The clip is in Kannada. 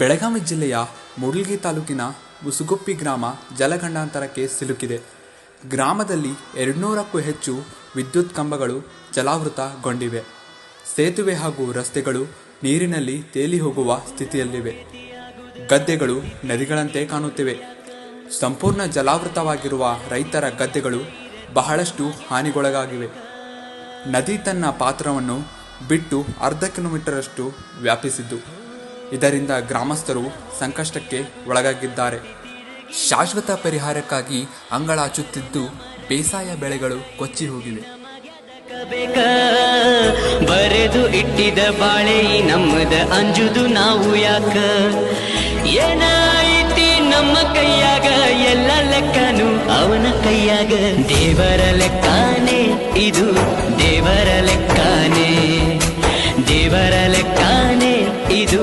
ಬೆಳಗಾವಿ ಜಿಲ್ಲೆಯ ಮೂಡಲಗಿ ತಾಲೂಕಿನ ಮುಸುಗುಪ್ಪಿ ಗ್ರಾಮ ಜಲಗಂಡಾಂತರಕ್ಕೆ ಸಿಲುಕಿದೆ. ಗ್ರಾಮದಲ್ಲಿ 200ಕ್ಕೂ ಹೆಚ್ಚು ವಿದ್ಯುತ್ ಕಂಬಗಳು ಜಲಾವೃತಗೊಂಡಿವೆ. ಸೇತುವೆ ಹಾಗೂ ರಸ್ತೆಗಳು ನೀರಿನಲ್ಲಿ ತೇಲಿ ಹೋಗುವ ಸ್ಥಿತಿಯಲ್ಲಿವೆ. ಗದ್ದೆಗಳು ನದಿಗಳಂತೆ ಕಾಣುತ್ತಿವೆ. ಸಂಪೂರ್ಣ ಜಲಾವೃತವಾಗಿರುವ ರೈತರ ಗದ್ದೆಗಳು ಬಹಳಷ್ಟು ಹಾನಿಗೊಳಗಾಗಿವೆ. ನದಿ ತನ್ನ ಪಾತ್ರವನ್ನು ಬಿಟ್ಟು ಅರ್ಧ ಕಿಲೋಮೀಟರಷ್ಟು ವ್ಯಾಪಿಸಿದ್ದು, ಇದರಿಂದ ಗ್ರಾಮಸ್ಥರು ಸಂಕಷ್ಟಕ್ಕೆ ಒಳಗಾಗಿದ್ದಾರೆ. ಶಾಶ್ವತ ಪರಿಹಾರಕ್ಕಾಗಿ ಅಂಗಳಾಚುತ್ತಿದ್ದು ಬೇಸಾಯ ಬೆಳೆಗಳು ಕೊಚ್ಚಿ ಹೋಗಿವೆ. ಬರೆದು ಇಟ್ಟಿದ ಬಾಳೆ ನಮ್ಮದ ಅಂಜುದು ನಾವು ಯಾಕ? ಏನೈತಿ ನಮ್ಮ ಕೈಯಾಗ, ಎಲ್ಲ ಲೆಕ್ಕನು ಅವನ ಕೈಯಾಗ. ದೇವರ ಲೆಕ್ಕಾನೆ ಇದು, ದೇವರ ಲೆಕ್ಕಾನೆ, ದೇವರ ಲೆಕ್ಕಾನೆ ಇದು.